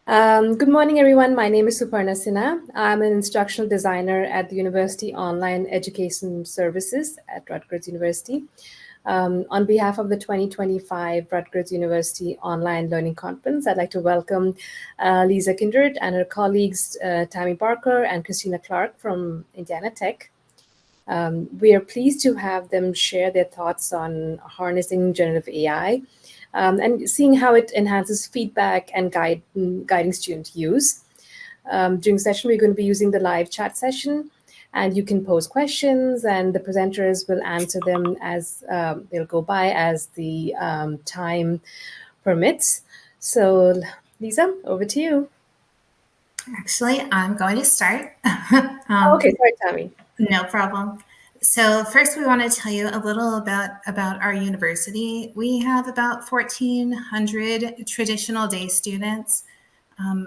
Good morning, everyone. My name is Suparna Sinha. I'm an instructional designer at the University Online Education Services at Rutgers University. On behalf of the 2025 Rutgers University Online Learning Conference, I'd like to welcome Lisa Kindred and her colleagues Tammy Parker and Christina Clarke from Indiana Tech. We are pleased to have them share their thoughts on harnessing generative AI and seeing how it enhances feedback and guiding student use. During the session, we're going to be using the live chat session, and you can pose questions, and the presenters will answer them as they'll go by as the time permits. So, Lisa, over to you. Actually, I'm going to start. Okay, sorry, Tammy. No problem. So first, we want to tell you a little about our university. We have about 1,400 traditional day students,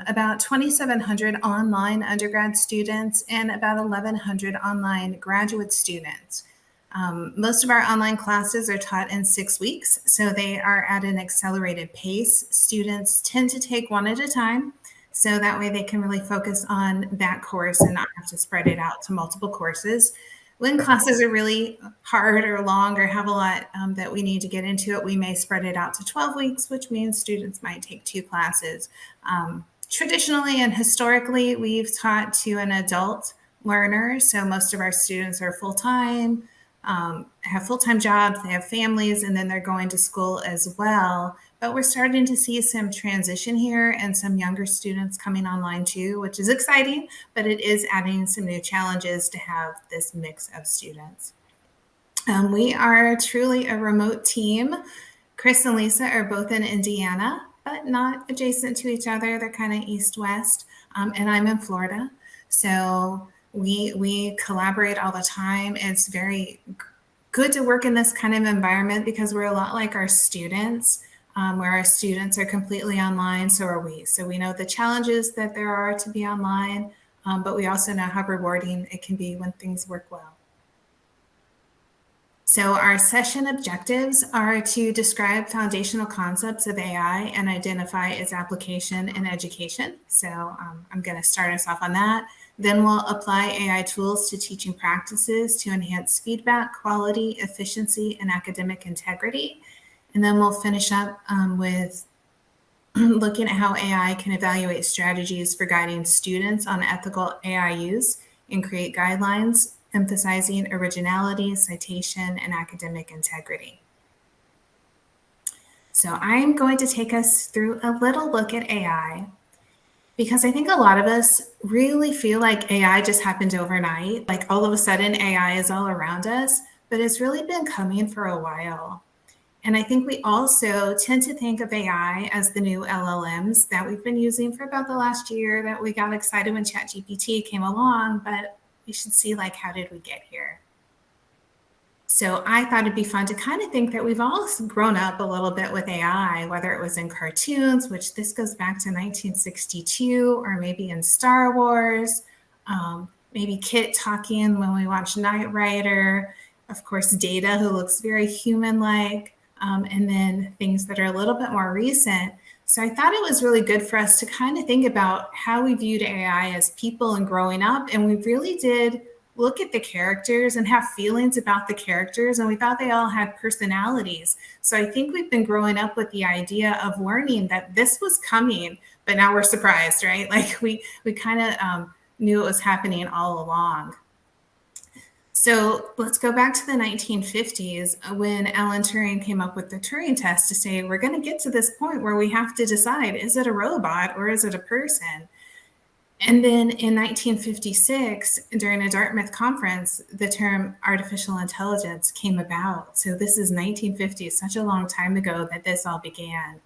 about 2,700 online undergrad students, and about 1,100 online graduate students. Most of our online classes are taught in 6 weeks, so they are at an accelerated pace. Students tend to take one at a time, so that way they can really focus on that course and not have to spread it out to multiple courses. When classes are really hard or long or have a lot that we need to get into it, we may spread it out to 12 weeks, which means students might take 2 classes. Traditionally and historically, we've taught to an adult learner, so most of our students are full-time, have full-time jobs, they have families, and then they're going to school as well. But we're starting to see some transition here and some younger students coming online too, which is exciting, but it is adding some new challenges to have this mix of students. We are truly a remote team. Chris and Lisa are both in Indiana, but not adjacent to each other. They're kind of east-west, and I'm in Florida. So we collaborate all the time. It's very good to work in this kind of environment because we're a lot like our students, where our students are completely online, so are we. So we know the challenges that there are to be online, but we also know how rewarding it can be when things work well. So our session objectives are to describe foundational concepts of AI and identify its application in education. So I'm going to start us off on that. Then we'll apply AI tools to teaching practices to enhance feedback, quality, efficiency, and academic integrity. And then we'll finish up with looking at how AI can evaluate strategies for guiding students on ethical AI use and create guidelines emphasizing originality, citation, and academic integrity. So I'm going to take us through a little look at AI because I think a lot of us really feel like AI just happened overnight. Like all of a sudden AI is all around us, but it's really been coming for a while. And I think we also tend to think of AI as the new LLMs that we've been using for about the last year, that we got excited when ChatGPT came along, but we should see like, how did we get here? So I thought it'd be fun to kind of think that we've all grown up a little bit with AI, whether it was in cartoons, which this goes back to 1962, or maybe in Star Wars, maybe Kit talking when we watch Knight Rider, of course, Data, who looks very human-like, and then things that are a little bit more recent. So I thought it was really good for us to kind of think about how we viewed AI as people and growing up, and we really did look at the characters and have feelings about the characters, and we thought they all had personalities. So I think we've been growing up with the idea of learning that this was coming, but now we're surprised, right? Like we kind of knew it was happening all along. So let's go back to the 1950s when Alan Turing came up with the Turing test to say, we're going to get to this point where we have to decide, is it a robot or is it a person? And then in 1956, during a Dartmouth conference, the term artificial intelligence came about. So this is 1950, such a long time ago that this all began.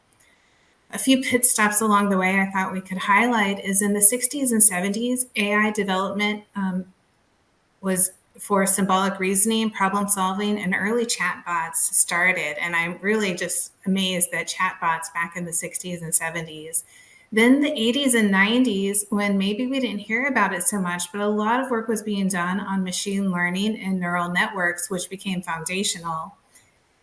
A few pit stops along the way I thought we could highlight is in the 60s and 70s, AI development was for symbolic reasoning, problem solving, and early chatbots started. And I'm really just amazed that chatbots back in the 60s and 70s. Then the 80s and 90s, when maybe we didn't hear about it so much, but a lot of work was being done on machine learning and neural networks, which became foundational.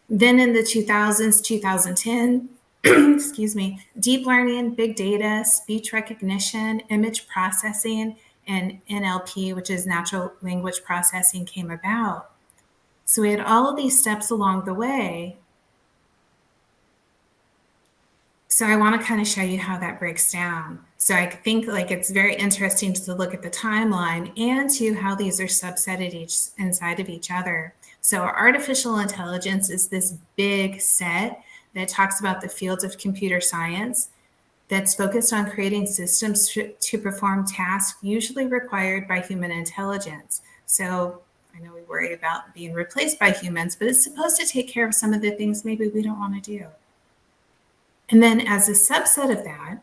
Then in the 2000s, 2010, excuse me, deep learning, big data, speech recognition, image processing, and NLP, which is natural language processing, came about. So we had all of these steps along the way. So I want to kind of show you how that breaks down. So I think like it's very interesting to look at the timeline and to how these are subsetted inside of each other. So artificial intelligence is this big set that talks about the fields of computer science that's focused on creating systems to perform tasks usually required by human intelligence. So I know we worry about being replaced by humans, but it's supposed to take care of some of the things maybe we don't want to do. And then as a subset of that,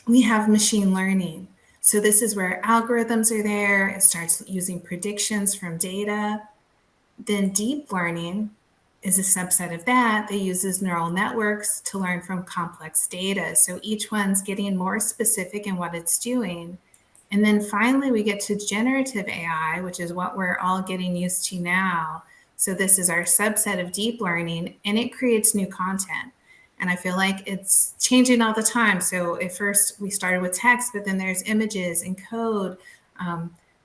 we have machine learning. So this is where algorithms are there. It starts using predictions from data. Then deep learning is a subset of that uses neural networks to learn from complex data. So each one's getting more specific in what it's doing. And then finally, we get to generative AI, which is what we're all getting used to now. So this is our subset of deep learning, and it creates new content. And I feel like it's changing all the time. So at first we started with text, but then there's images and code.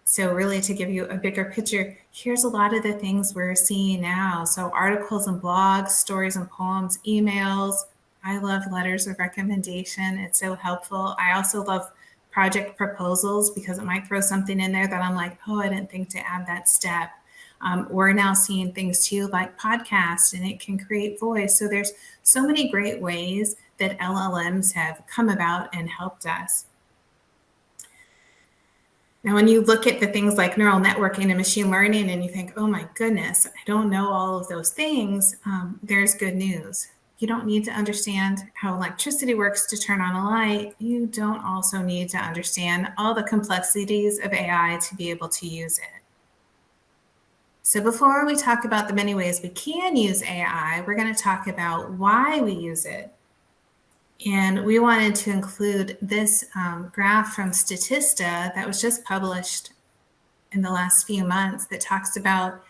So really to give you a bigger picture, here's a lot of the things we're seeing now. So articles and blogs, stories and poems, emails. I love letters of recommendation. It's so helpful. I also love project proposals because it might throw something in there that I'm like, oh, I didn't think to add that step. We're now seeing things too like podcasts, and it can create voice. So there's so many great ways that LLMs have come about and helped us. Now, when you look at the things like neural networking and machine learning and you think, oh my goodness, I don't know all of those things, there's good news. You don't need to understand how electricity works to turn on a light. You don't also need to understand all the complexities of AI to be able to use it. So before we talk about the many ways we can use AI, we're going to talk about why we use it. And we wanted to include this graph from Statista that was just published in the last few months that talks about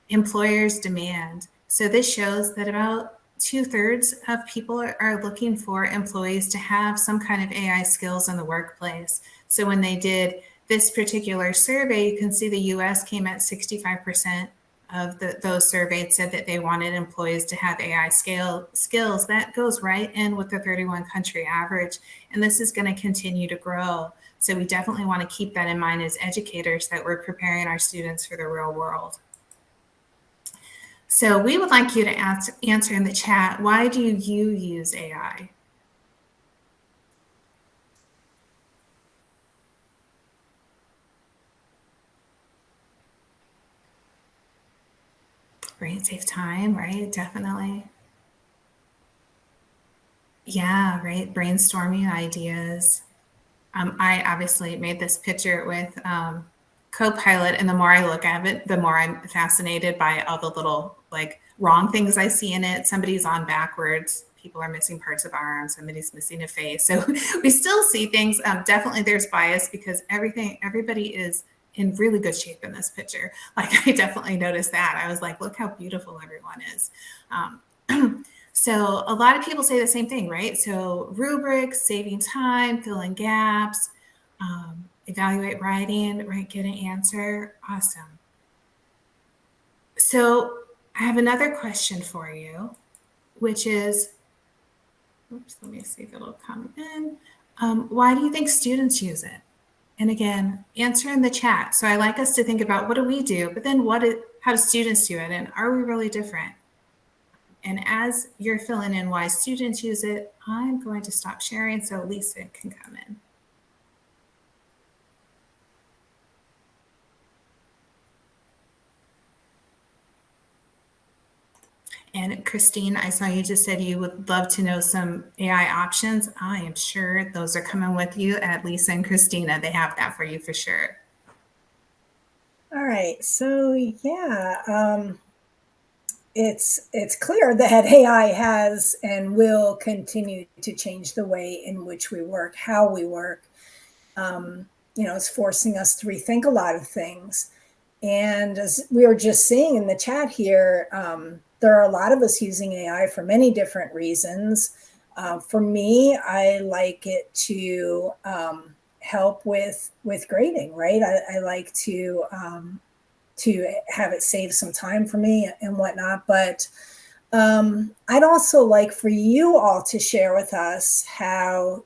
employers' demand. So this shows that about 2/3 of people are looking for employees to have some kind of AI skills in the workplace. So when they did this particular survey, you can see the US came at 65% of those surveyed said that they wanted employees to have AI skills. That goes right in with the 31 country average. And this is going to continue to grow. So we definitely want to keep that in mind as educators, that we're preparing our students for the real world. So we would like you to answer in the chat, why do you use AI? Right, save time, right? Definitely. Yeah, right. Brainstorming ideas. I obviously made this picture with Copilot, and the more I look at it, the more I'm fascinated by all the little like wrong things I see in it. Somebody's on backwards. People are missing parts of arms. Somebody's missing a face. So we still see things. Definitely, there's bias because everybody is in really good shape in this picture. Like I definitely noticed that. I was like, look how beautiful everyone is. So a lot of people say the same thing, right? So rubrics, saving time, filling gaps, evaluate writing, right? Get an answer. Awesome. So I have another question for you, which is, oops, let me see if it'll come in. Why do you think students use it? And again, answer in the chat. So I like us to think about what do we do, but then how do students do it? And are we really different? And as you're filling in why students use it, I'm going to stop sharing so Lisa can come in. And Christine, I saw you just said you would love to know some AI options. I am sure those are coming with you at Lisa and Christina. They have that for you for sure. All right. So yeah, it's clear that AI has and will continue to change the way in which we work, how we work. It's forcing us to rethink a lot of things. And as we were just seeing in the chat here, there are a lot of us using AI for many different reasons. For me, I like it to help with grading, right? I like to have it save some time for me and whatnot. But I'd also like for you all to share with us how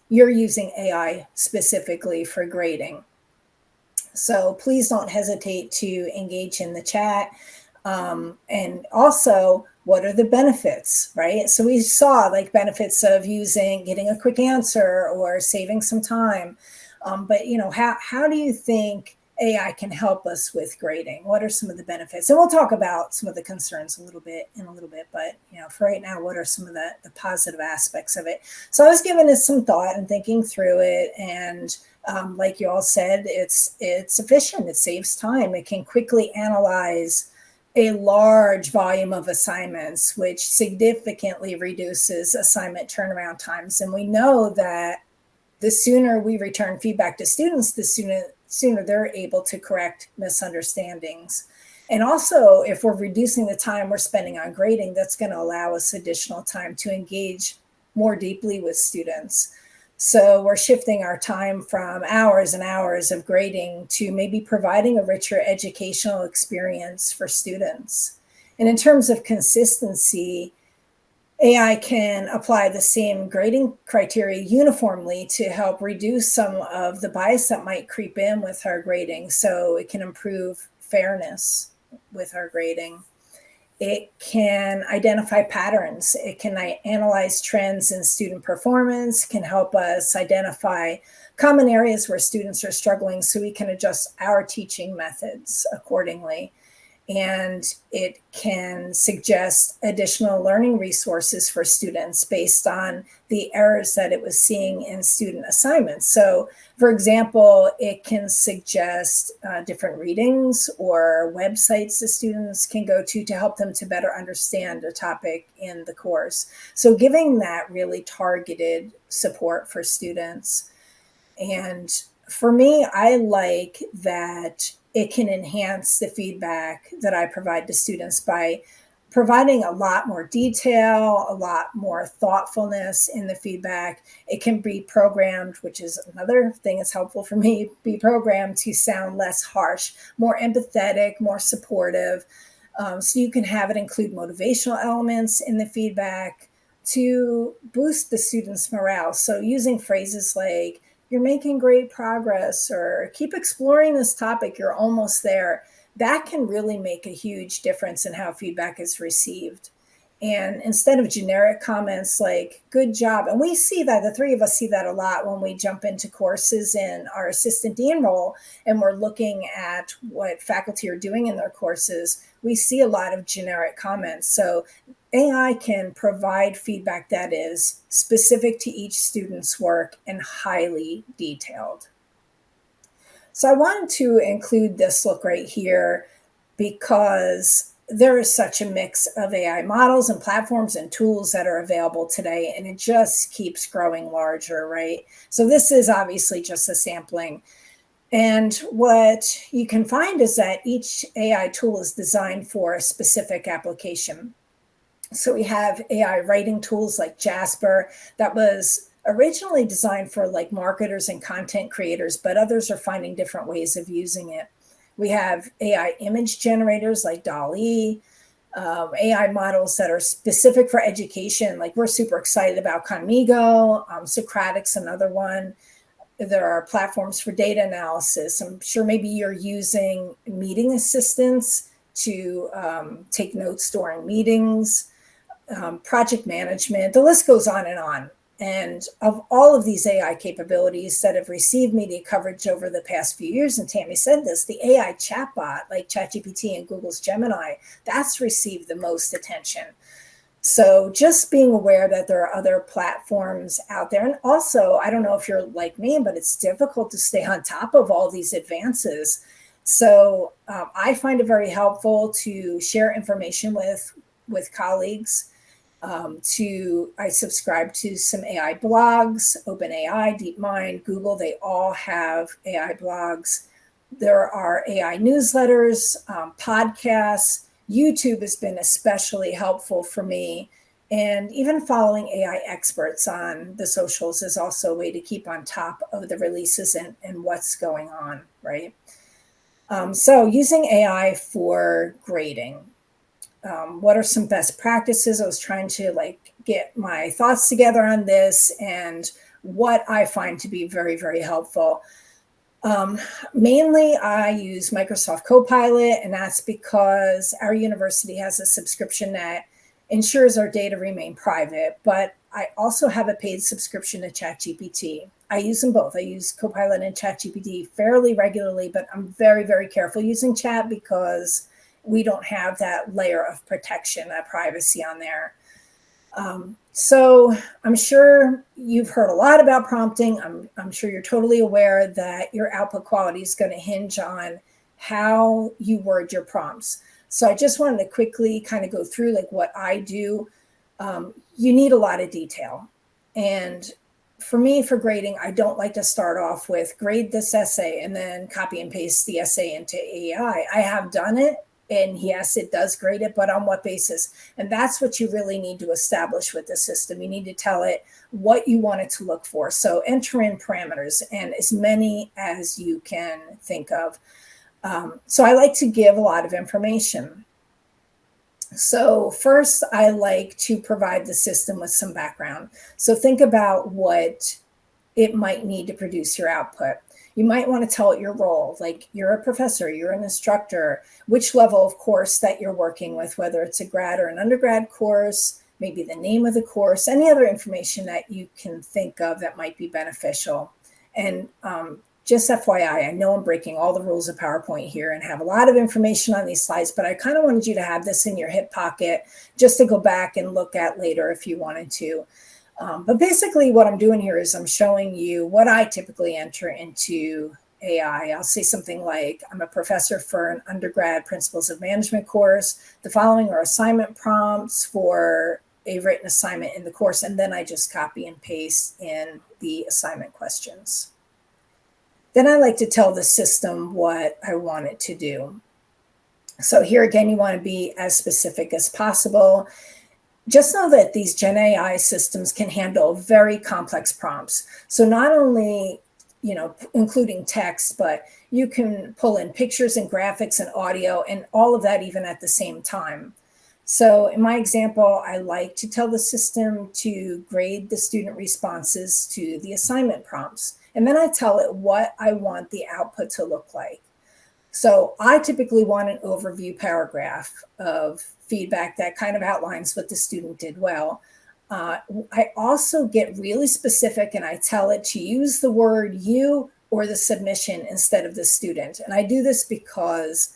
you're using AI specifically for grading. So please don't hesitate to engage in the chat. And also, what are the benefits, right? So we saw like benefits of getting a quick answer or saving some time. But how do you think AI can help us with grading? What are some of the benefits? And we'll talk about some of the concerns in a little bit. But for right now, what are some of the positive aspects of it? So I was giving it some thought and thinking through it, and like you all said, it's efficient. It saves time. It can quickly analyze a large volume of assignments, which significantly reduces assignment turnaround times. And we know that the sooner we return feedback to students, the sooner they're able to correct misunderstandings. And also, if we're reducing the time we're spending on grading, that's going to allow us additional time to engage more deeply with students. So we're shifting our time from hours and hours of grading to maybe providing a richer educational experience for students. And in terms of consistency, AI can apply the same grading criteria uniformly to help reduce some of the bias that might creep in with our grading. So it can improve fairness with our grading. It can identify patterns. It can analyze trends in student performance, can help us identify common areas where students are struggling so we can adjust our teaching methods accordingly. And it can suggest additional learning resources for students based on the errors that it was seeing in student assignments. So, for example, it can suggest different readings or websites the students can go to help them to better understand a topic in the course. So giving that really targeted support for students. And for me, I like that it can enhance the feedback that I provide to students by providing a lot more detail, a lot more thoughtfulness in the feedback. It can be programmed, which is another thing that's helpful for me, be programmed to sound less harsh, more empathetic, more supportive. So you can have it include motivational elements in the feedback to boost the students' morale. So using phrases like, "You're making great progress," or "keep exploring this topic, you're almost there," that can really make a huge difference in how feedback is received. And instead of generic comments like "good job," and we see that, the three of us see that a lot when we jump into courses in our assistant dean role and we're looking at what faculty are doing in their courses, we see a lot of generic comments. So AI can provide feedback that is specific to each student's work and highly detailed. So I wanted to include this look right here because there is such a mix of AI models and platforms and tools that are available today, and it just keeps growing larger, right? So this is obviously just a sampling. And what you can find is that each AI tool is designed for a specific application. So we have AI writing tools like Jasper that was originally designed for like marketers and content creators, but others are finding different ways of using it. We have AI image generators like DALL-E, AI models that are specific for education. Like we're super excited about Conmigo, Socratic's another one. There are platforms for data analysis. I'm sure maybe you're using meeting assistants to take notes during meetings, project management, the list goes on and on. And of all of these AI capabilities that have received media coverage over the past few years, and Tammy said this, the AI chatbot like ChatGPT and Google's Gemini, that's received the most attention. So just being aware that there are other platforms out there. And also, I don't know if you're like me, but it's difficult to stay on top of all these advances. So I find it very helpful to share information with colleagues. I subscribe to some AI blogs, OpenAI, DeepMind, Google, they all have AI blogs. There are AI newsletters, podcasts. YouTube has been especially helpful for me. And even following AI experts on the socials is also a way to keep on top of the releases and what's going on, right? So using AI for grading. What are some best practices? I was trying to get my thoughts together on this and what I find to be very, very helpful. Mainly, I use Microsoft Copilot, and that's because our university has a subscription that ensures our data remain private. But I also have a paid subscription to ChatGPT. I use them both. I use Copilot and ChatGPT fairly regularly, but I'm very, very careful using Chat because we don't have that layer of protection, that privacy on there. So I'm sure you've heard a lot about prompting. I'm sure you're totally aware that your output quality is going to hinge on how you word your prompts. So I just wanted to quickly kind of go through what I do. You need a lot of detail. And for me, for grading, I don't like to start off with grade this essay and then copy and paste the essay into AI. I have done it. And yes, it does grade it, but on what basis? And that's what you really need to establish with the system. You need to tell it what you want it to look for. So enter in parameters and as many as you can think of. So I like to give a lot of information. So first, I like to provide the system with some background. So think about what it might need to produce your output. You might want to tell it your role, like you're a professor, you're an instructor, which level of course that you're working with, whether it's a grad or an undergrad course, maybe the name of the course, any other information that you can think of that might be beneficial. And just FYI, I know I'm breaking all the rules of PowerPoint here and have a lot of information on these slides, but I kind of wanted you to have this in your hip pocket just to go back and look at later if you wanted to. But basically what I'm doing here is I'm showing you what I typically enter into AI. I'll say something like, I'm a professor for an undergrad principles of management course. The following are assignment prompts for a written assignment in the course. And then I just copy and paste in the assignment questions. Then I like to tell the system what I want it to do. So here again, you want to be as specific as possible. Just know that these Gen AI systems can handle very complex prompts. So not only, including text, but you can pull in pictures and graphics and audio and all of that even at the same time. So in my example, I like to tell the system to grade the student responses to the assignment prompts. And then I tell it what I want the output to look like. So I typically want an overview paragraph of feedback that kind of outlines what the student did well. I also get really specific and I tell it to use the word you or the submission instead of the student. And I do this because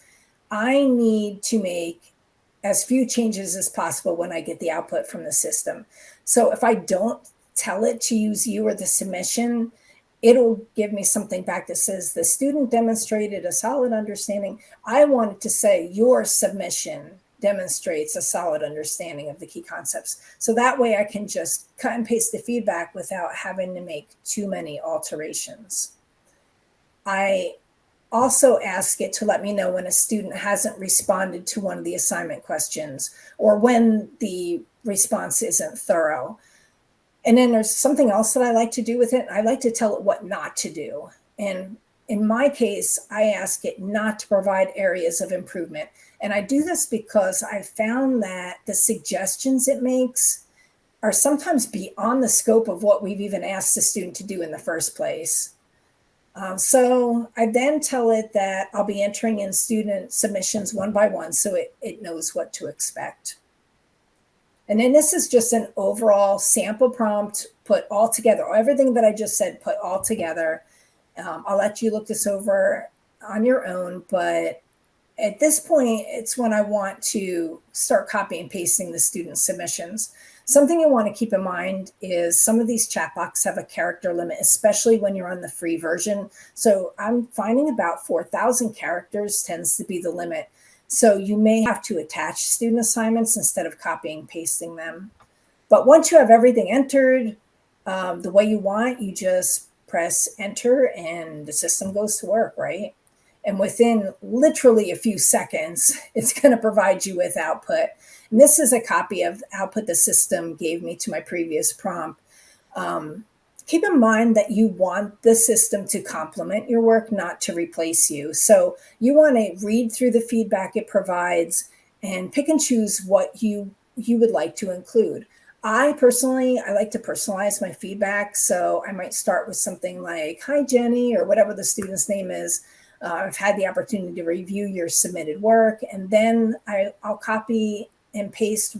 I need to make as few changes as possible when I get the output from the system. So if I don't tell it to use you or the submission, it'll give me something back that says the student demonstrated a solid understanding. I want it to say your submission demonstrates a solid understanding of the key concepts. So that way I can just cut and paste the feedback without having to make too many alterations. I also ask it to let me know when a student hasn't responded to one of the assignment questions or when the response isn't thorough. And then there's something else that I like to do with it. I like to tell it what not to do. And in my case, I ask it not to provide areas of improvement. And I do this because I found that the suggestions it makes are sometimes beyond the scope of what we've even asked the student to do in the first place. So I then tell it that I'll be entering in student submissions one by one so it knows what to expect. And then this is just an overall sample prompt put all together. Everything that I just said put all together. I'll let you look this over on your own, but at this point, it's when I want to start copy and pasting the student submissions. Something you want to keep in mind is some of these chat boxes have a character limit, especially when you're on the free version. So I'm finding about 4,000 characters tends to be the limit. So you may have to attach student assignments instead of copying and pasting them. But once you have everything entered the way you want, you just press enter and the system goes to work, right? And within literally a few seconds, it's going to provide you with output. And this is a copy of output the system gave me to my previous prompt. Keep in mind that you want the system to complement your work, not to replace you. So you want to read through the feedback it provides and pick and choose what you would like to include. I like to personalize my feedback. So I might start with something like, "Hi, Jenny," or whatever the student's name is. I've had the opportunity to review your submitted work. And then I'll copy and paste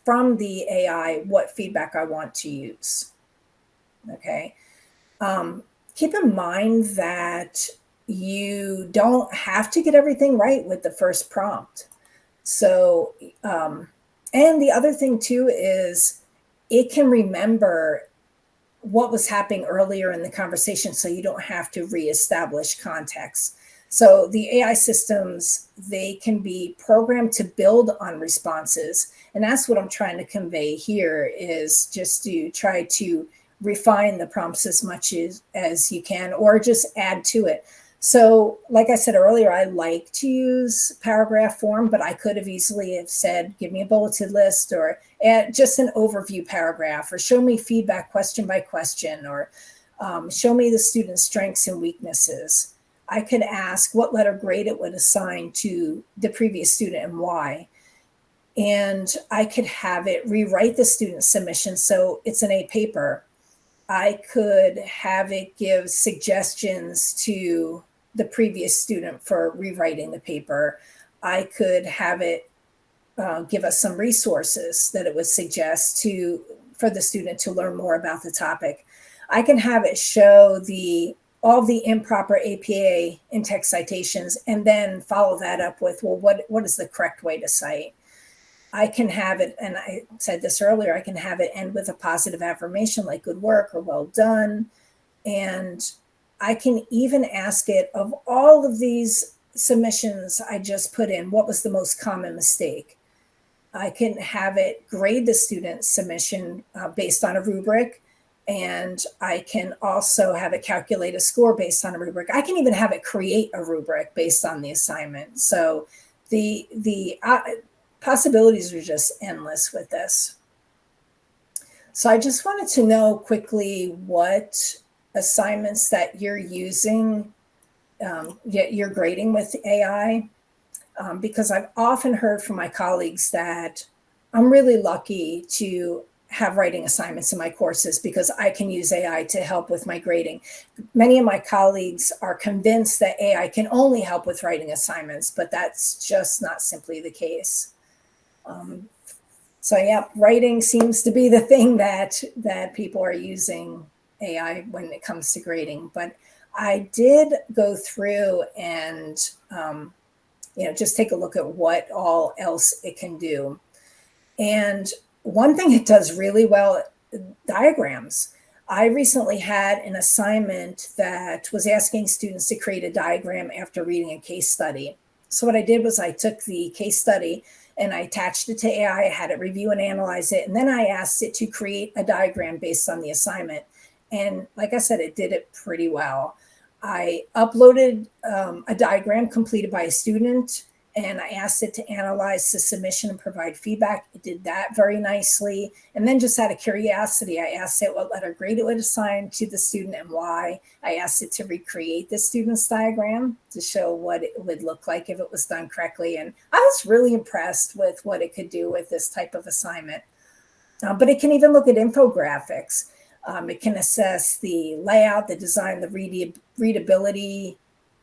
from the AI what feedback I want to use. Okay. Keep in mind that you don't have to get everything right with the first prompt. So, and the other thing too is it can remember what was happening earlier in the conversation, so you don't have to reestablish context. So the AI systems, they can be programmed to build on responses. And that's what I'm trying to convey here, is just to try to refine the prompts as much as you can, or just add to it. So like I said earlier, I like to use paragraph form, but I could have easily have said, "Give me a bulleted list," or add just an overview paragraph, or show me feedback question by question, or show me the student's strengths and weaknesses. I could ask what letter grade it would assign to the previous student and why. And I could have it rewrite the student's submission. So it's an A paper. I could have it give suggestions to the previous student for rewriting the paper. I could have it give us some resources that it would suggest for the student to learn more about the topic. I can have it show all the improper APA in-text citations, and then follow that up with, well, what is the correct way to cite? I can have it, and I said this earlier, I can have it end with a positive affirmation like "good work" or "well done." And I can even ask it, of all of these submissions I just put in, what was the most common mistake? I can have it grade the student's submission based on a rubric. And I can also have it calculate a score based on a rubric. I can even have it create a rubric based on the assignment. So the possibilities are just endless with this. So I just wanted to know quickly what assignments that you're using, you're grading with AI, because I've often heard from my colleagues that I'm really lucky to have writing assignments in my courses because I can use AI to help with my grading. Many of my colleagues are convinced that AI can only help with writing assignments, but that's just not simply the case. So yeah, writing seems to be the thing that people are using AI when it comes to grading. But I did go through and just take a look at what all else it can do. And one thing it does really well, diagrams. I recently had an assignment that was asking students to create a diagram after reading a case study. So what I did was I took the case study and I attached it to AI, I had it review and analyze it, and then I asked it to create a diagram based on the assignment. And like I said, it did it pretty well. I uploaded a diagram completed by a student, and I asked it to analyze the submission and provide feedback. It did that very nicely. And then just out of curiosity, I asked it what letter grade it would assign to the student and why. I asked it to recreate the student's diagram to show what it would look like if it was done correctly. And I was really impressed with what it could do with this type of assignment. But it can even look at infographics. It can assess the layout, the design, the readability.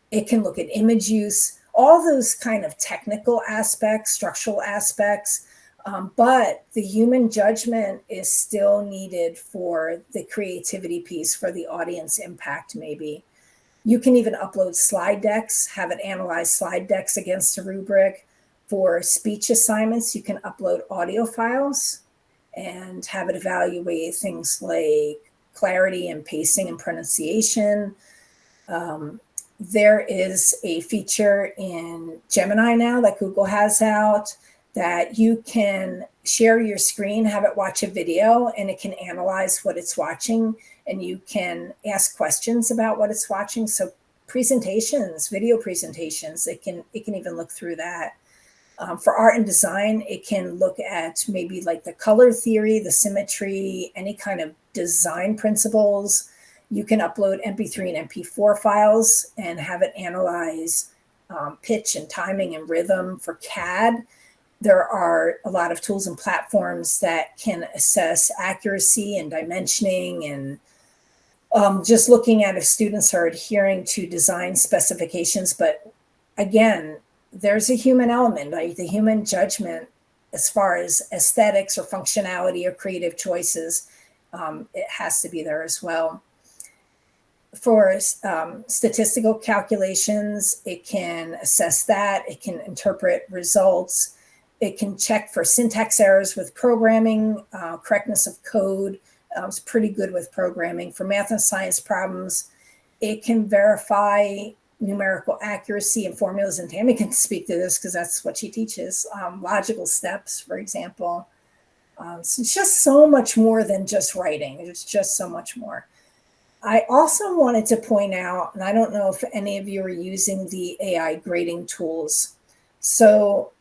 It can look at image use, all those kind of technical aspects, structural aspects. But the human judgment is still needed for the creativity piece, for the audience impact maybe. You can even upload slide decks, have it analyze slide decks against a rubric. For speech assignments, you can upload audio files and have it evaluate things like clarity and pacing and pronunciation. There is a feature in Gemini now that Google has out that you can share your screen, have it watch a video, and it can analyze what it's watching, and you can ask questions about what it's watching. So presentations, video presentations. It can even look through that. For art and design, it can look at maybe like the color theory, the symmetry, any kind of design principles. You can upload MP3 and MP4 files and have it analyze pitch and timing and rhythm. For CAD, there are a lot of tools and platforms that can assess accuracy and dimensioning, and just looking at if students are adhering to design specifications. But again, there's a human element, like the human judgment as far as aesthetics or functionality or creative choices. It has to be there as well. For statistical calculations, it can assess that. It can interpret results. It can check for syntax errors with programming, correctness of code. It's pretty good with programming. For math and science problems, it can verify numerical accuracy and formulas, and Tammy can speak to this because that's what she teaches. Logical steps, for example. So it's just so much more than just writing. It's just so much more. I also wanted to point out, and I don't know if any of you are using the AI grading tools. So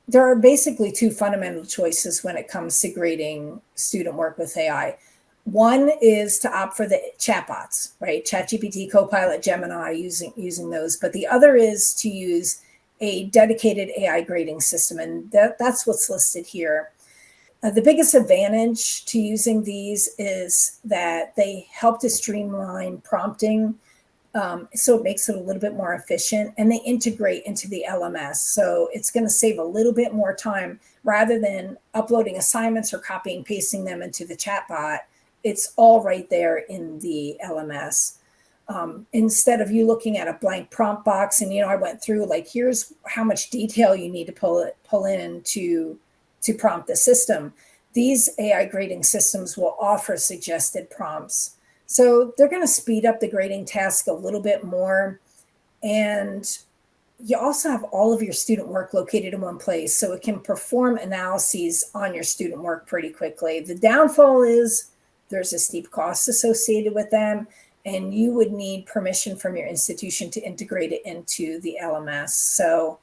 there are basically two fundamental choices when it comes to grading student work with AI. One is to opt for the chatbots, right? ChatGPT, Copilot, Gemini, using those. But the other is to use a dedicated AI grading system, and that's what's listed here. The biggest advantage to using these is that they help to streamline prompting, so it makes it a little bit more efficient, and they integrate into the LMS. So it's going to save a little bit more time rather than uploading assignments or copying and pasting them into the chatbot. It's all right there in the LMS. Instead of you looking at a blank prompt box, and I went through like, here's how much detail you need to pull in to prompt the system. These AI grading systems will offer suggested prompts. So they're going to speed up the grading task a little bit more. And you also have all of your student work located in one place, so it can perform analyses on your student work pretty quickly. The downfall is there's a steep cost associated with them, and you would need permission from your institution to integrate it into the LMS. So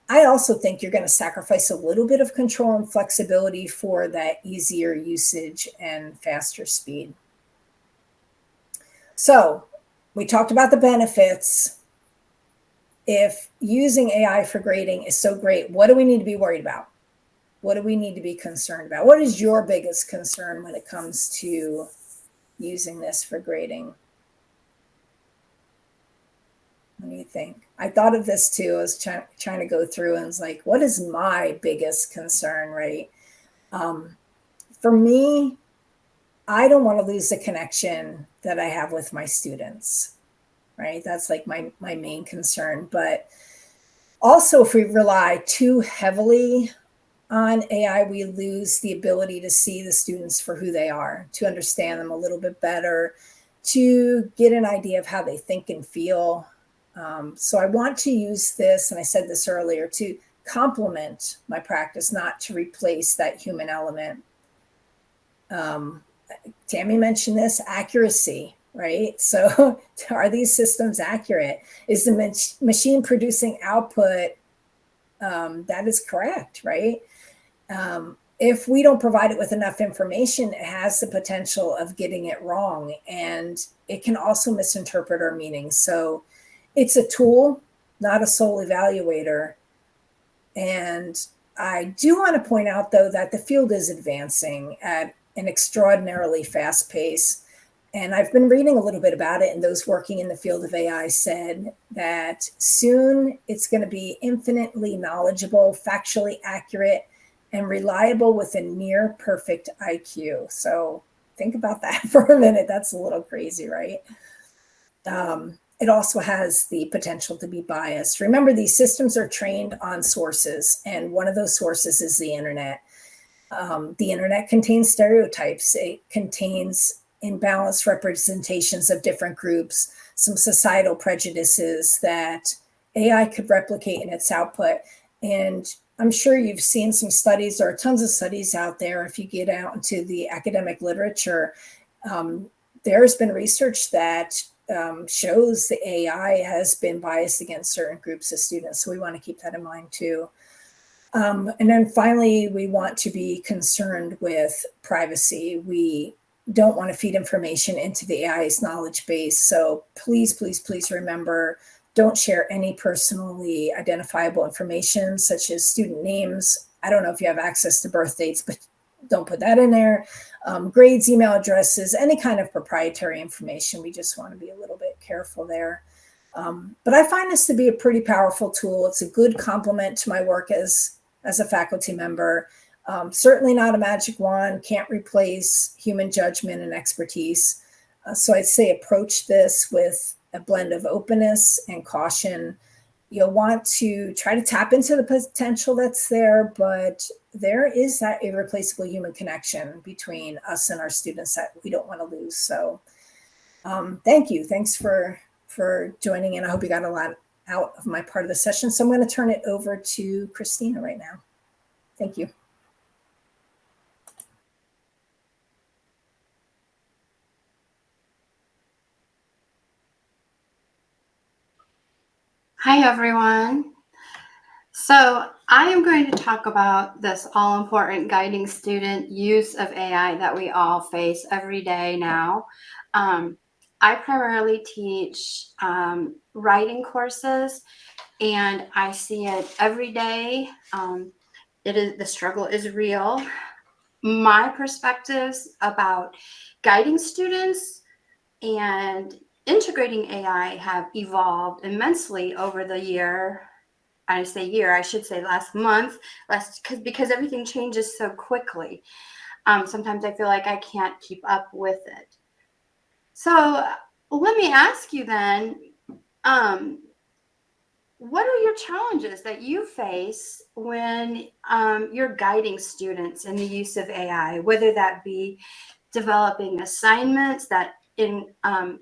I also think you're going to sacrifice a little bit of control and flexibility for that easier usage and faster speed. So we talked about the benefits. If using AI for grading is so great, what do we need to be worried about? What do we need to be concerned about? What is your biggest concern when it comes to using this for grading? What do you think? I thought of this too. I was trying to go through and was like, what is my biggest concern, right? For me, I don't want to lose the connection that I have with my students, right? That's like my main concern. But also, if we rely too heavily on AI, we lose the ability to see the students for who they are, to understand them a little bit better, to get an idea of how they think and feel. So I want to use this, and I said this earlier, to complement my practice, not to replace that human element. Tammy mentioned this, accuracy, right? So are these systems accurate? Is the machine producing output that is correct, right? If we don't provide it with enough information, it has the potential of getting it wrong, and it can also misinterpret our meaning. So it's a tool, not a sole evaluator. And I do want to point out, though, that the field is advancing at an extraordinarily fast pace. And I've been reading a little bit about it, and those working in the field of AI said that soon it's going to be infinitely knowledgeable, factually accurate, and reliable with a near perfect IQ. So think about that for a minute. That's a little crazy, right? It also has the potential to be biased. Remember, these systems are trained on sources, and one of those sources is the internet. The internet contains stereotypes. It contains imbalanced representations of different groups, some societal prejudices that AI could replicate in its output. And I'm sure you've seen some studies. There are tons of studies out there. If you get out into the academic literature, there's been research that shows the AI has been biased against certain groups of students. So we want to keep that in mind too. And then finally, we want to be concerned with privacy. We don't want to feed information into the AI's knowledge base. So please, please, please remember, don't share any personally identifiable information, such as student names. I don't know if you have access to birth dates, but don't put that in there. Grades, email addresses, any kind of proprietary information. We just want to be a little bit careful there. But I find this to be a pretty powerful tool. It's a good complement to my work as a faculty member. Certainly not a magic wand, can't replace human judgment and expertise. So I'd say approach this with a blend of openness and caution. You'll want to try to tap into the potential that's there, but there is that irreplaceable human connection between us and our students that we don't want to lose. So thank you. Thanks for joining in. I hope you got a lot out of my part of the session. So I'm going to turn it over to Christina right now. Thank you. Hi, everyone. So I am going to talk about this all-important guiding student use of AI that we all face every day now. I primarily teach writing courses, and I see it every day. The struggle is real. My perspectives about guiding students and integrating AI have evolved immensely over the year. I should say last month, because everything changes so quickly. Sometimes I feel like I can't keep up with it. So let me ask you then, what are your challenges that you face when you're guiding students in the use of AI, whether that be developing assignments that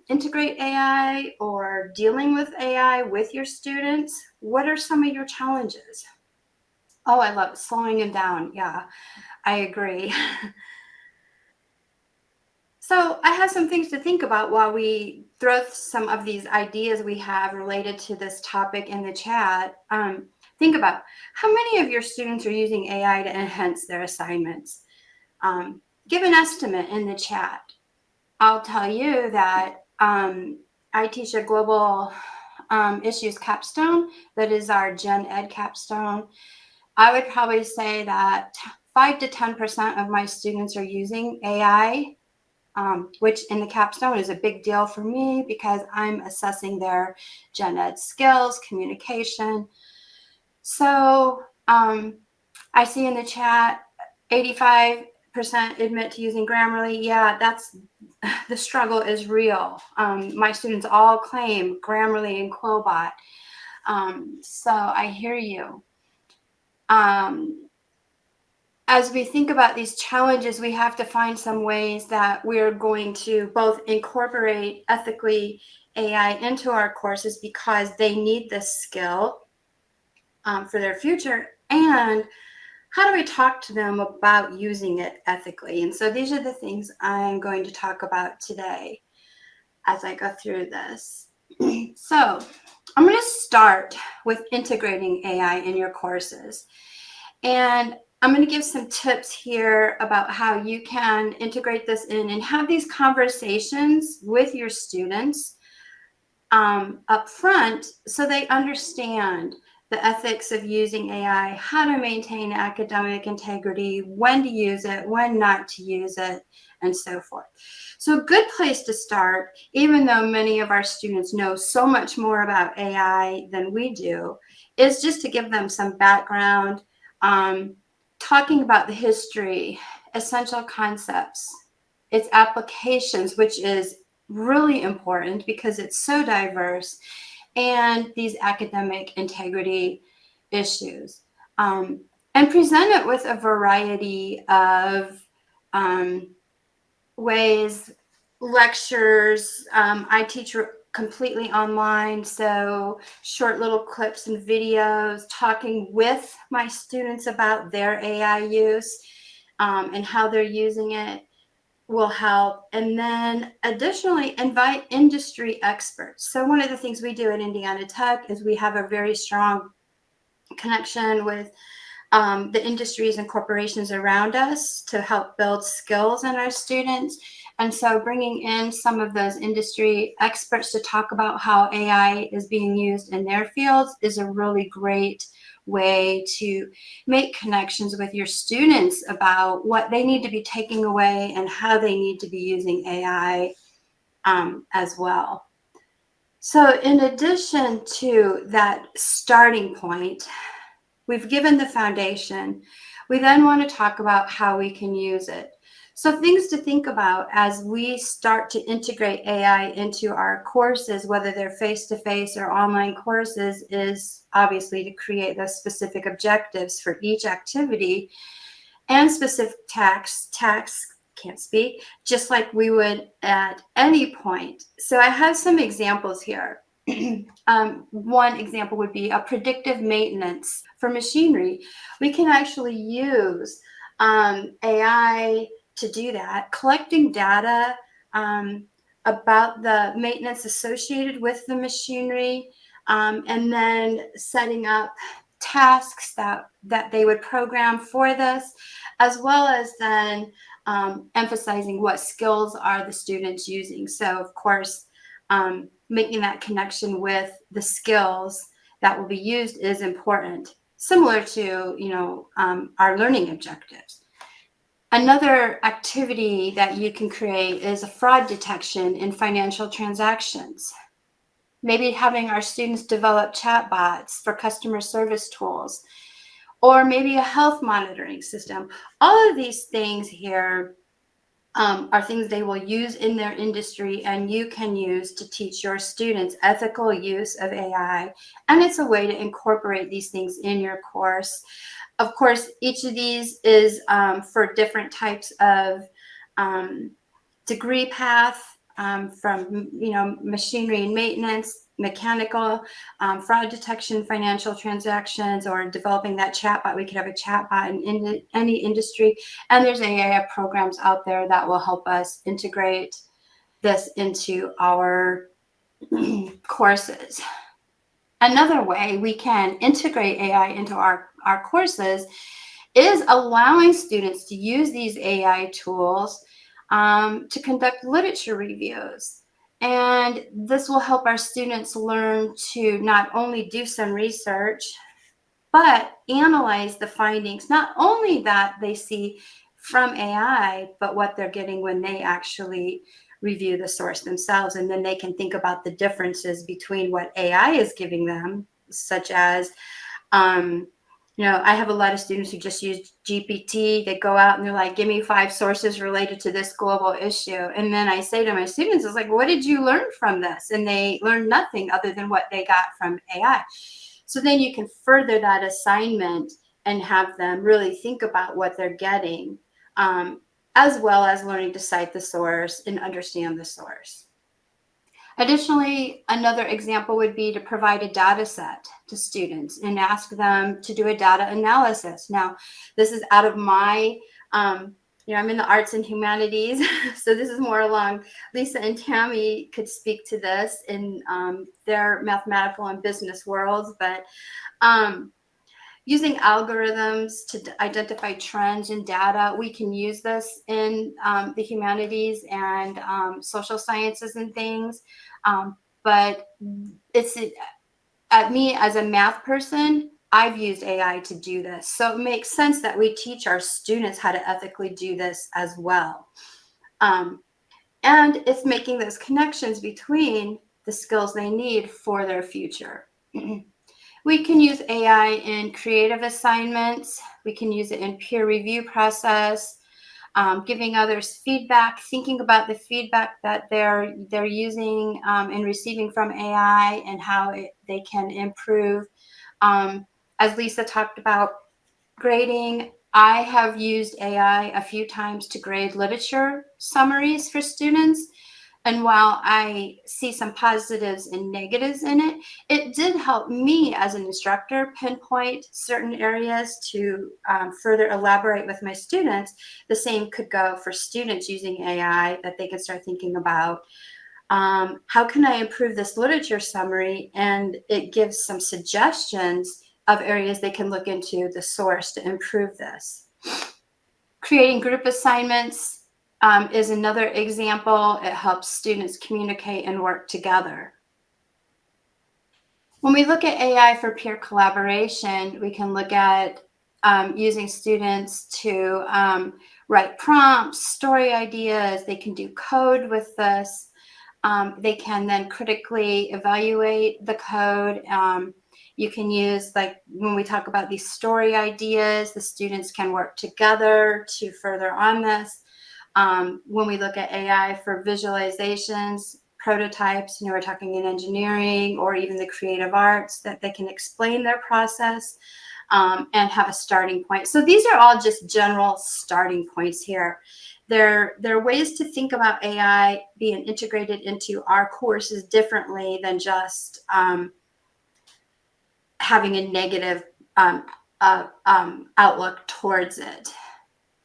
integrate AI or dealing with AI with your students? What are some of your challenges? Oh, I love slowing them down. Yeah, I agree. So I have some things to think about while we throw some of these ideas we have related to this topic in the chat. Think about how many of your students are using AI to enhance their assignments. Give an estimate in the chat. I'll tell you that I teach a global issues capstone that is our Gen Ed capstone. I would probably say that 5 to 10% of my students are using AI, which in the capstone is a big deal for me because I'm assessing their Gen Ed skills, communication. So I see in the chat 85% admit to using Grammarly. Yeah, the struggle is real. My students all claim Grammarly and Quillbot. So I hear you. As we think about these challenges, we have to find some ways that we're going to both incorporate ethically AI into our courses because they need this skill for their future, and how do we talk to them about using it ethically? And so these are the things I'm going to talk about today as I go through this. So I'm going to start with integrating AI in your courses. And I'm going to give some tips here about how you can integrate this in and have these conversations with your students up front so they understand the ethics of using AI, how to maintain academic integrity, when to use it, when not to use it, and so forth. So a good place to start, even though many of our students know so much more about AI than we do, is just to give them some background, talking about the history, essential concepts, its applications, which is really important because it's so diverse, and these academic integrity issues, and present it with a variety of ways, lectures. I teach completely online, so short little clips and videos talking with my students about their AI use and how they're using it. will help. And then additionally, invite industry experts. So one of the things we do at Indiana Tech is we have a very strong connection with the industries and corporations around us to help build skills in our students. And so bringing in some of those industry experts to talk about how AI is being used in their fields is a really great way to make connections with your students about what they need to be taking away and how they need to be using AI as well. So in addition to that starting point, we've given the foundation. We then want to talk about how we can use it. So things to think about as we start to integrate AI into our courses, whether they're face-to-face or online courses, is obviously to create those specific objectives for each activity and specific tasks, can't speak, just like we would at any point. So I have some examples here. One example would be a predictive maintenance for machinery. We can actually use AI to do that, collecting data about the maintenance associated with the machinery, and then setting up tasks that they would program for this, as well as then emphasizing what skills are the students using. So of course, making that connection with the skills that will be used is important, similar to our learning objectives. Another activity that you can create is a fraud detection in financial transactions. Maybe having our students develop chatbots for customer service tools, or maybe a health monitoring system. All of these things here are things they will use in their industry, and you can use to teach your students ethical use of AI. And it's a way to incorporate these things in your course. Of course, each of these is for different types of degree path, from machinery and maintenance, mechanical, fraud detection, financial transactions, or developing that chatbot. We could have a chatbot in any industry, and there's AI programs out there that will help us integrate this into our courses. Another way we can integrate AI into our courses is allowing students to use these AI tools to conduct literature reviews. And this will help our students learn to not only do some research, but analyze the findings, not only that they see from AI, but what they're getting when they actually review the source themselves. And then they can think about the differences between what AI is giving them, such as I have a lot of students who just use GPT. They go out and they're like, give me 5 sources related to this global issue. And then I say to my students, it's like, what did you learn from this? And they learn nothing other than what they got from AI. So then you can further that assignment and have them really think about what they're getting, as well as learning to cite the source and understand the source. Additionally, another example would be to provide a data set to students and ask them to do a data analysis. Now, this is out of my, I'm in the arts and humanities, so this is more along, Lisa and Tammy could speak to this in their mathematical and business worlds, but using algorithms to identify trends in data, we can use this in the humanities and social sciences and things. But it's at me as a math person, I've used AI to do this. So it makes sense that we teach our students how to ethically do this as well. And it's making those connections between the skills they need for their future. We can use AI in creative assignments. We can use it in peer review process, giving others feedback, thinking about the feedback that they're using and receiving from AI and how they can improve. As Lisa talked about, grading, I have used AI a few times to grade literature summaries for students. And while I see some positives and negatives in it, it did help me as an instructor pinpoint certain areas to further elaborate with my students. The same could go for students using AI, that they can start thinking about, how can I improve this literature summary? And it gives some suggestions of areas they can look into the source to improve this. Creating group assignments is another example. It helps students communicate and work together. When we look at AI for peer collaboration, we can look at using students to write prompts, story ideas. They can do code with this. They can then critically evaluate the code. You can use, like when we talk about these story ideas, the students can work together to further on this. When we look at AI for visualizations, prototypes, we're talking in engineering or even the creative arts, that they can explain their process and have a starting point. So these are all just general starting points here. There are ways to think about AI being integrated into our courses differently than just having a negative outlook towards it.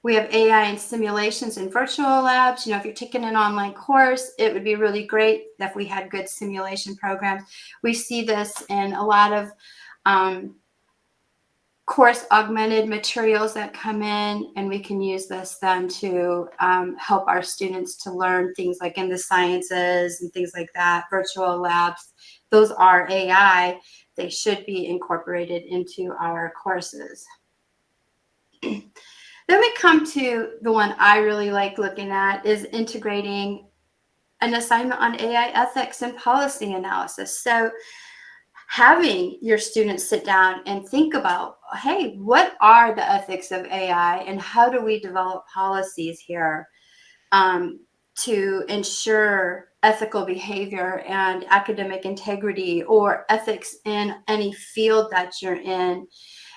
We have AI in simulations and virtual labs. If you're taking an online course, it would be really great if we had good simulation programs. We see this in a lot of course augmented materials that come in, and we can use this then to help our students to learn things like in the sciences and things like that. Virtual labs, those are AI. They should be incorporated into our courses. Then we come to the one I really like looking at, is integrating an assignment on AI ethics and policy analysis. So having your students sit down and think about, hey, what are the ethics of AI and how do we develop policies here to ensure ethical behavior and academic integrity, or ethics in any field that you're in.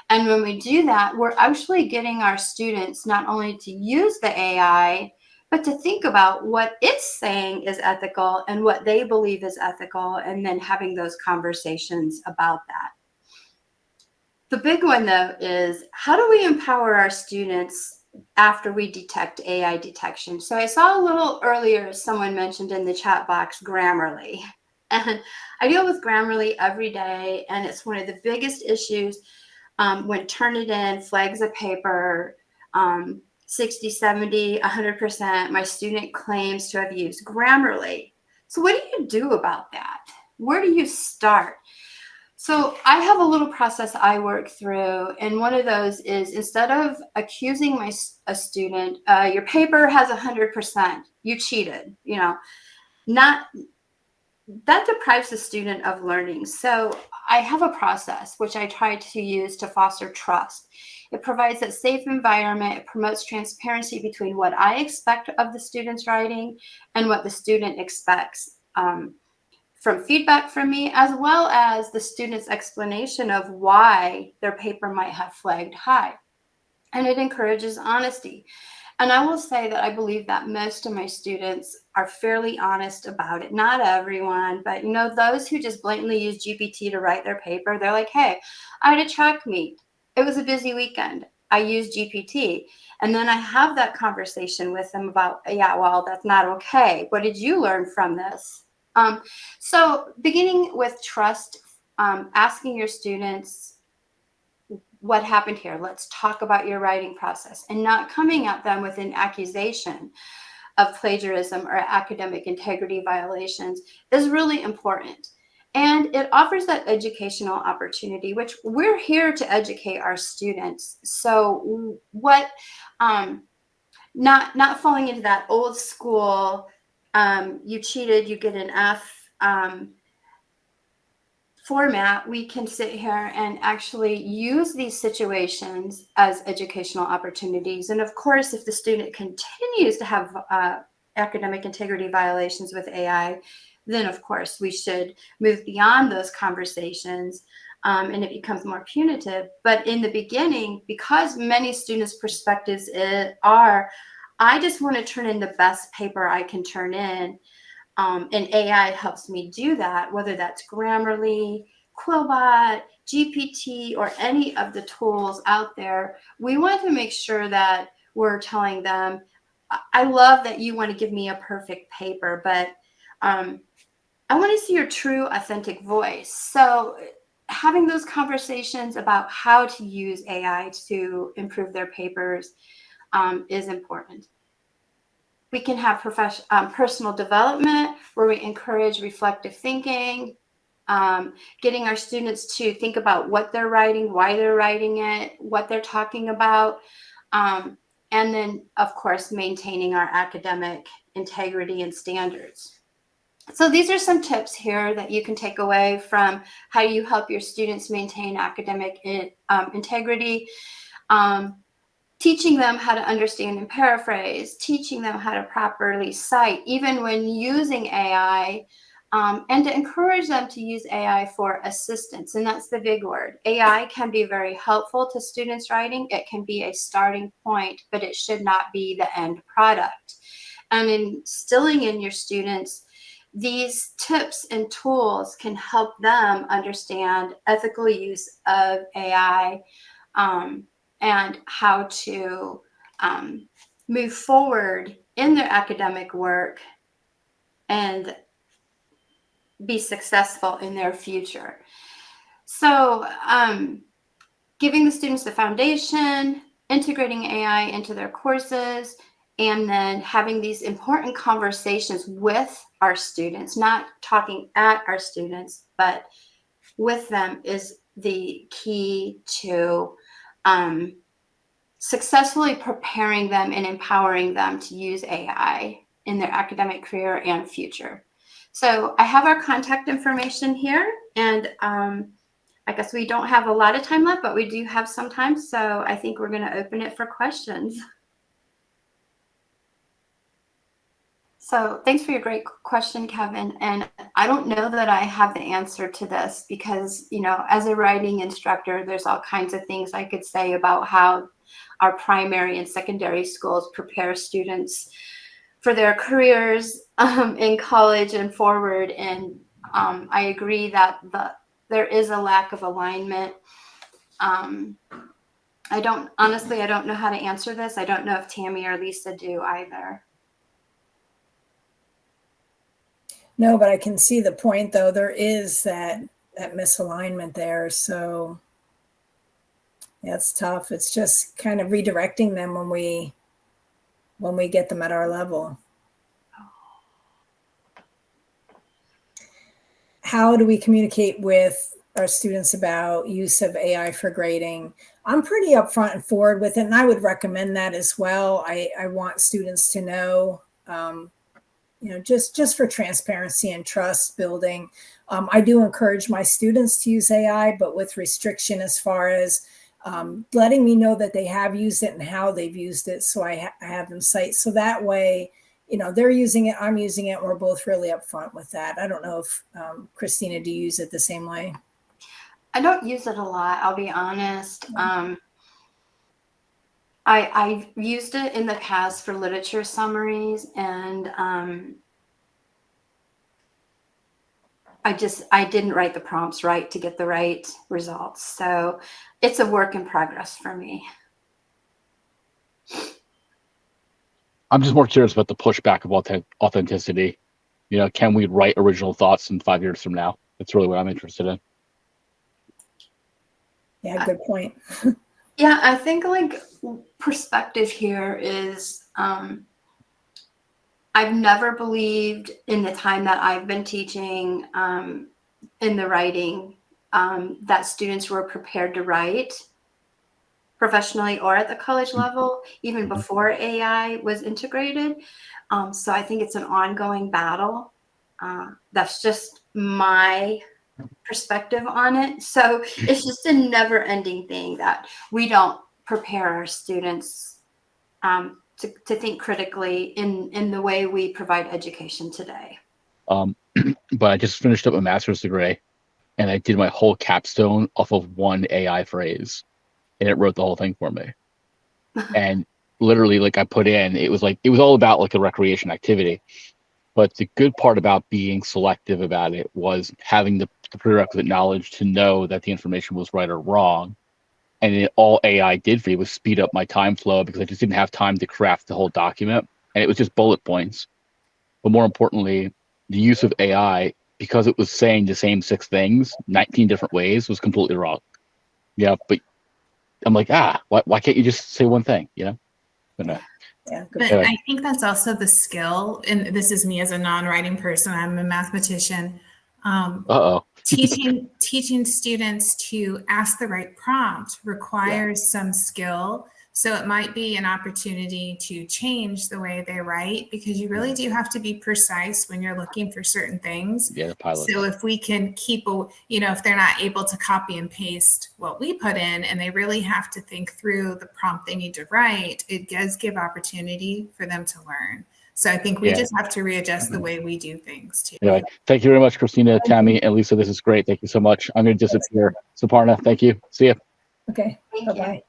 And when we do that, we're actually getting our students not only to use the AI, but to think about what it's saying is ethical and what they believe is ethical, and then having those conversations about that. The big one, though, is how do we empower our students after we detect AI detection? So I saw a little earlier, someone mentioned in the chat box Grammarly. And I deal with Grammarly every day, and it's one of the biggest issues. When Turnitin flags a paper, 60, 70, 100%, my student claims to have used Grammarly. So what do you do about that? Where do you start? So I have a little process I work through, and one of those is, instead of accusing a student, your paper has 100%, you cheated, that deprives the student of learning. So I have a process which I try to use to foster trust. It provides a safe environment. It promotes transparency between what I expect of the student's writing and what the student expects from feedback from me, as well as the student's explanation of why their paper might have flagged high. And it encourages honesty. And I will say that I believe that most of my students are fairly honest about it. Not everyone, but those who just blatantly use GPT to write their paper, they're like, hey, I had a track meet. It was a busy weekend. I used GPT. And then I have that conversation with them about, yeah, well, that's not okay. What did you learn from this? So beginning with trust, asking your students, what happened here? Let's talk about your writing process, and not coming at them with an accusation of plagiarism or academic integrity violations is really important. And it offers that educational opportunity, which we're here to educate our students. So what, not falling into that old school, you cheated, you get an F, format. We can sit here and actually use these situations as educational opportunities. And of course, if the student continues to have academic integrity violations with AI, then of course we should move beyond those conversations and it becomes more punitive. But in the beginning, because many students' perspectives are, I just want to turn in the best paper I can turn in, and AI helps me do that, whether that's Grammarly, Quillbot, GPT, or any of the tools out there. We want to make sure that we're telling them, I love that you want to give me a perfect paper, but I want to see your true, authentic voice. So having those conversations about how to use AI to improve their papers is important. We can have personal development where we encourage reflective thinking, getting our students to think about what they're writing, why they're writing it, what they're talking about, and then, of course, maintaining our academic integrity and standards. So these are some tips here that you can take away from how you help your students maintain academic integrity. Teaching them how to understand and paraphrase, teaching them how to properly cite, even when using AI, and to encourage them to use AI for assistance. And that's the big word. AI can be very helpful to students writing. It can be a starting point, but it should not be the end product. And instilling in your students these tips and tools can help them understand ethical use of AI, and how to move forward in their academic work and be successful in their future. So giving the students the foundation, integrating AI into their courses, and then having these important conversations with our students, not talking at our students, but with them, is the key to successfully preparing them and empowering them to use AI in their academic career and future. So I have our contact information here, and I guess we don't have a lot of time left, but we do have some time. So I think we're going to open it for questions. So thanks for your great question, Kevin. And I don't know that I have the answer to this because, you know, as a writing instructor, there's all kinds of things I could say about how our primary and secondary schools prepare students for their careers in college and forward. And I agree that there is a lack of alignment. I don't know how to answer this. I don't know if Tammy or Lisa do either. No, but I can see the point, though. There is that misalignment there. So yeah, it's tough. It's just kind of redirecting them when we get them at our level. How do we communicate with our students about use of AI for grading? I'm pretty upfront and forward with it, and I would recommend that as well. I want students to know, you know, just for transparency and trust building. I do encourage my students to use AI, but with restriction as far as letting me know that they have used it and how they've used it. So I have them cite. So that way, you know, they're using it, I'm using it. We're both really upfront with that. I don't know if, Christina, do you use it the same way? I don't use it a lot, I'll be honest. I've used it in the past for literature summaries, and I didn't write the prompts right to get the right results. So it's a work in progress for me. I'm just more curious about the pushback of authenticity. You know, can we write original thoughts in 5 years from now? That's really what I'm interested in. Yeah, good point. Yeah, I think like perspective here is I've never believed in the time that I've been teaching in the writing that students were prepared to write professionally or at the college level, even before AI was integrated. So I think it's an ongoing battle. That's just my perspective on it. So it's just a never ending thing that we don't prepare our students to think critically in the way we provide education today. But I just finished up a master's degree and I did my whole capstone off of one AI phrase and it wrote the whole thing for me. And literally, like I put in, it was all about like a recreation activity. But the good part about being selective about it was having the prerequisite knowledge to know that the information was right or wrong. And all AI did for me was speed up my time flow because I just didn't have time to craft the whole document. And it was just bullet points. But more importantly, the use of AI, because it was saying the same 6 things 19 different ways, was completely wrong. Yeah, but I'm like, why can't you just say one thing, you know? But no. Yeah, good. But Anyway. I think that's also the skill, and this is me as a non-writing person, I'm a mathematician. Teaching students to ask the right prompt requires some skill. So it might be an opportunity to change the way they write, because you really do have to be precise when you're looking for certain things. Yeah, the pilots. So if we can keep, if they're not able to copy and paste what we put in and they really have to think through the prompt they need to write, it does give opportunity for them to learn. So I think we just have to readjust the way we do things too. Anyway, thank you very much, Christina, Tammy, and Lisa. This is great. Thank you so much. I'm going to disappear. Suparna, thank you. See you. Okay. Thank you. Bye-bye.